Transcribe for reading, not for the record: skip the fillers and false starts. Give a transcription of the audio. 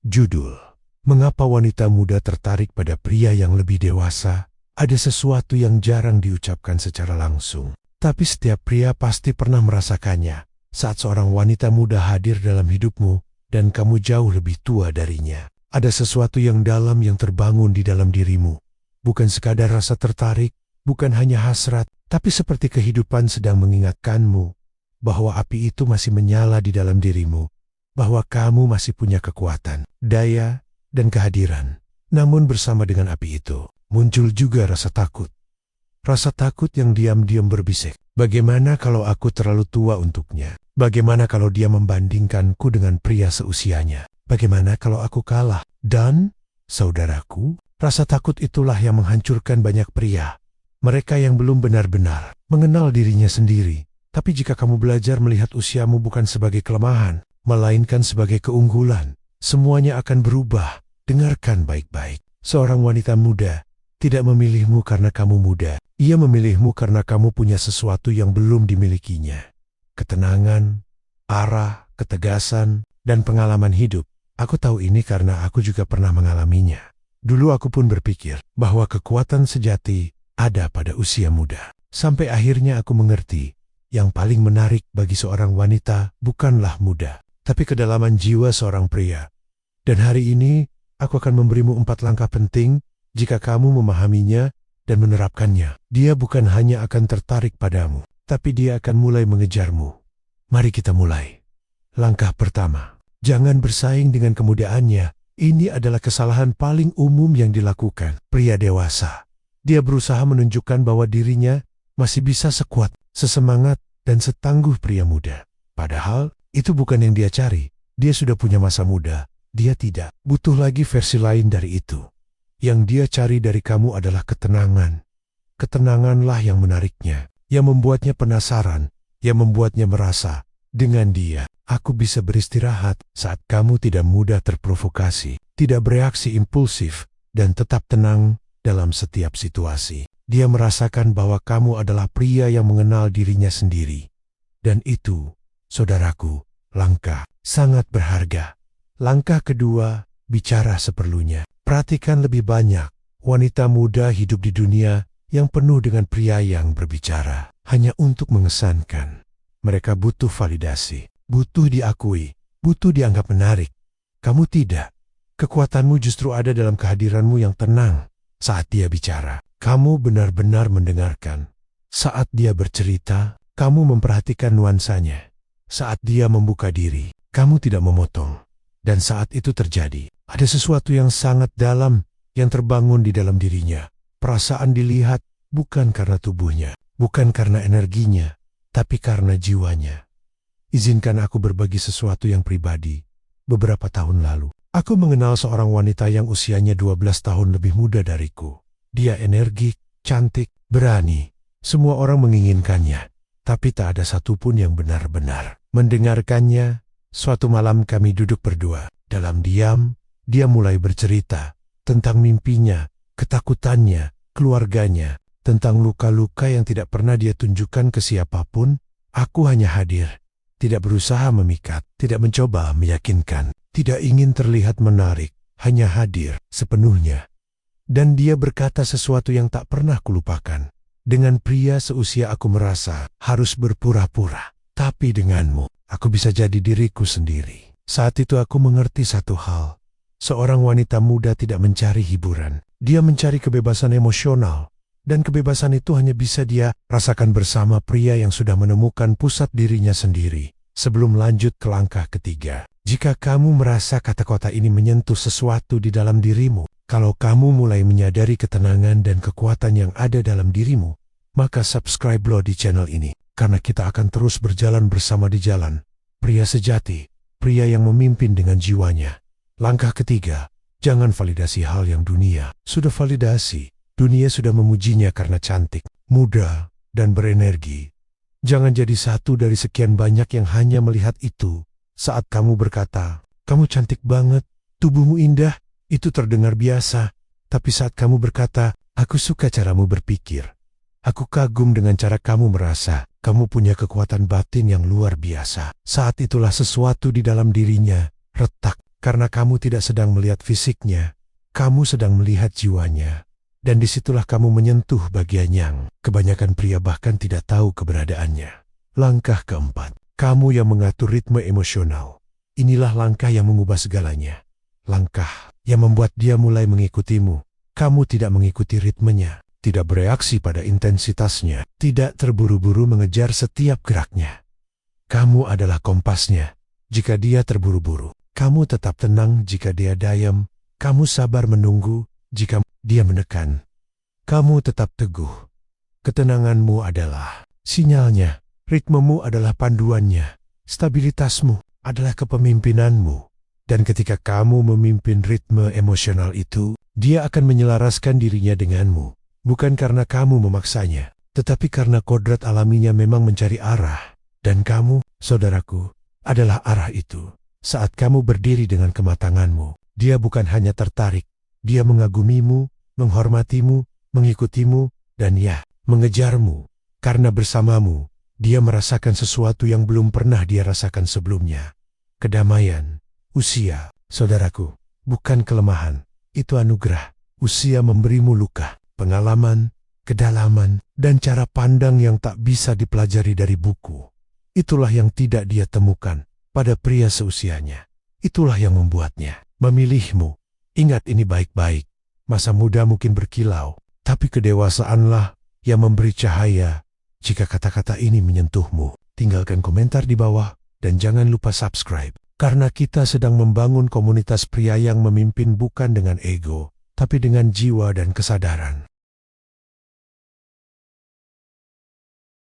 Judul: Mengapa wanita muda tertarik pada pria yang lebih dewasa? Ada sesuatu yang jarang diucapkan secara langsung, tapi setiap pria pasti pernah merasakannya saat seorang wanita muda hadir dalam hidupmu dan kamu jauh lebih tua darinya. Ada sesuatu yang dalam yang terbangun di dalam dirimu. Bukan sekadar rasa tertarik, bukan hanya hasrat, tapi seperti kehidupan sedang mengingatkanmu bahwa api itu masih menyala di dalam dirimu, bahwa kamu masih punya kekuatan, daya, dan kehadiran. Namun bersama dengan api itu, muncul juga rasa takut. Rasa takut yang diam-diam berbisik, bagaimana kalau aku terlalu tua untuknya? Bagaimana kalau dia membandingkanku dengan pria seusianya? Bagaimana kalau aku kalah? Dan, saudaraku, rasa takut itulah yang menghancurkan banyak pria. Mereka yang belum benar-benar mengenal dirinya sendiri. Tapi jika kamu belajar melihat usiamu bukan sebagai kelemahan, melainkan sebagai keunggulan, semuanya akan berubah. Dengarkan baik-baik. Seorang wanita muda tidak memilihmu karena kamu muda. Ia memilihmu karena kamu punya sesuatu yang belum dimilikinya. Ketenangan, arah, ketegasan, dan pengalaman hidup. Aku tahu ini karena aku juga pernah mengalaminya. Dulu aku pun berpikir bahwa kekuatan sejati ada pada usia muda. Sampai akhirnya aku mengerti, yang paling menarik bagi seorang wanita bukanlah muda, tapi kedalaman jiwa seorang pria. Dan hari ini, aku akan memberimu 4 langkah penting jika kamu memahaminya dan menerapkannya. Dia bukan hanya akan tertarik padamu, tapi dia akan mulai mengejarmu. Mari kita mulai. Langkah pertama, jangan bersaing dengan kemudaannya. Ini adalah kesalahan paling umum yang dilakukan pria dewasa. Dia berusaha menunjukkan bahwa dirinya masih bisa sekuat, sesemangat, dan setangguh pria muda. Padahal, itu bukan yang dia cari. Dia sudah punya masa muda. Dia tidak butuh lagi versi lain dari itu. Yang dia cari dari kamu adalah ketenangan. Ketenanganlah yang menariknya, yang membuatnya penasaran, yang membuatnya merasa, dengan dia, aku bisa beristirahat saat kamu tidak mudah terprovokasi, tidak bereaksi impulsif, dan tetap tenang dalam setiap situasi. Dia merasakan bahwa kamu adalah pria yang mengenal dirinya sendiri. Dan itu, saudaraku, langkah sangat berharga. Langkah kedua, bicara seperlunya. Perhatikan lebih banyak wanita muda hidup di dunia yang penuh dengan pria yang berbicara hanya untuk mengesankan. Mereka butuh validasi, butuh diakui, butuh dianggap menarik. Kamu tidak. Kekuatanmu justru ada dalam kehadiranmu yang tenang saat dia bicara. Kamu benar-benar mendengarkan. Saat dia bercerita, kamu memperhatikan nuansanya. Saat dia membuka diri, kamu tidak memotong. Dan saat itu terjadi, ada sesuatu yang sangat dalam yang terbangun di dalam dirinya. Perasaan dilihat bukan karena tubuhnya, bukan karena energinya, tapi karena jiwanya. Izinkan aku berbagi sesuatu yang pribadi. Beberapa tahun lalu, aku mengenal seorang wanita yang usianya 12 tahun lebih muda dariku. Dia energik, cantik, berani. Semua orang menginginkannya, tapi tak ada satupun yang benar-benar mendengarkannya. Suatu malam kami duduk berdua. Dalam diam, dia mulai bercerita tentang mimpinya, ketakutannya, keluarganya, tentang luka-luka yang tidak pernah dia tunjukkan ke siapapun. Aku hanya hadir, tidak berusaha memikat, tidak mencoba meyakinkan, tidak ingin terlihat menarik, hanya hadir sepenuhnya. Dan dia berkata sesuatu yang tak pernah kulupakan. Dengan pria seusia aku merasa harus berpura-pura, tapi denganmu, aku bisa jadi diriku sendiri. Saat itu aku mengerti satu hal. Seorang wanita muda tidak mencari hiburan. Dia mencari kebebasan emosional. Dan kebebasan itu hanya bisa dia rasakan bersama pria yang sudah menemukan pusat dirinya sendiri. Sebelum lanjut ke langkah ketiga, jika kamu merasa kata-kata ini menyentuh sesuatu di dalam dirimu, kalau kamu mulai menyadari ketenangan dan kekuatan yang ada dalam dirimu, maka subscribe-lo di channel ini, karena kita akan terus berjalan bersama di jalan. Pria sejati, pria yang memimpin dengan jiwanya. Langkah ketiga, jangan validasi hal yang dunia sudah validasi. Dunia sudah memujinya karena cantik, muda, dan berenergi. Jangan jadi satu dari sekian banyak yang hanya melihat itu. Saat kamu berkata, kamu cantik banget, tubuhmu indah, itu terdengar biasa. Tapi saat kamu berkata, aku suka caramu berpikir. Aku kagum dengan cara kamu merasa. Kamu punya kekuatan batin yang luar biasa. Saat itulah sesuatu di dalam dirinya retak Karena kamu tidak sedang melihat fisiknya, kamu sedang melihat jiwanya. Dan disitulah kamu menyentuh bagian yang kebanyakan pria bahkan tidak tahu keberadaannya. Langkah keempat, kamu yang mengatur ritme emosional. Inilah langkah yang mengubah segalanya. Langkah yang membuat dia mulai mengikutimu. Kamu tidak mengikuti ritmenya, tidak bereaksi pada intensitasnya, tidak terburu-buru mengejar setiap geraknya. Kamu adalah kompasnya. Jika dia terburu-buru, kamu tetap tenang. Jika dia diam, kamu sabar menunggu. Jika dia menekan, kamu tetap teguh. Ketenanganmu adalah sinyalnya, ritmemu adalah panduannya, stabilitasmu adalah kepemimpinanmu. Dan ketika kamu memimpin ritme emosional itu, dia akan menyelaraskan dirinya denganmu. Bukan karena kamu memaksanya, tetapi karena kodrat alaminya memang mencari arah. Dan kamu, saudaraku, adalah arah itu. Saat kamu berdiri dengan kematanganmu, dia bukan hanya tertarik, dia mengagumimu, menghormatimu, mengikutimu, dan ya, mengejarmu. Karena bersamamu, dia merasakan sesuatu yang belum pernah dia rasakan sebelumnya. Kedamaian. Usia, saudaraku, bukan kelemahan, itu anugerah. Usia memberimu luka, pengalaman, kedalaman, dan cara pandang yang tak bisa dipelajari dari buku. Itulah yang tidak dia temukan pada pria seusianya. Itulah yang membuatnya memilihmu. Ingat ini baik-baik. Masa muda mungkin berkilau, tapi kedewasaanlah yang memberi cahaya. Jika kata-kata ini menyentuhmu, tinggalkan komentar di bawah dan jangan lupa subscribe. Karena kita sedang membangun komunitas pria yang memimpin bukan dengan ego, tapi dengan jiwa dan kesadaran.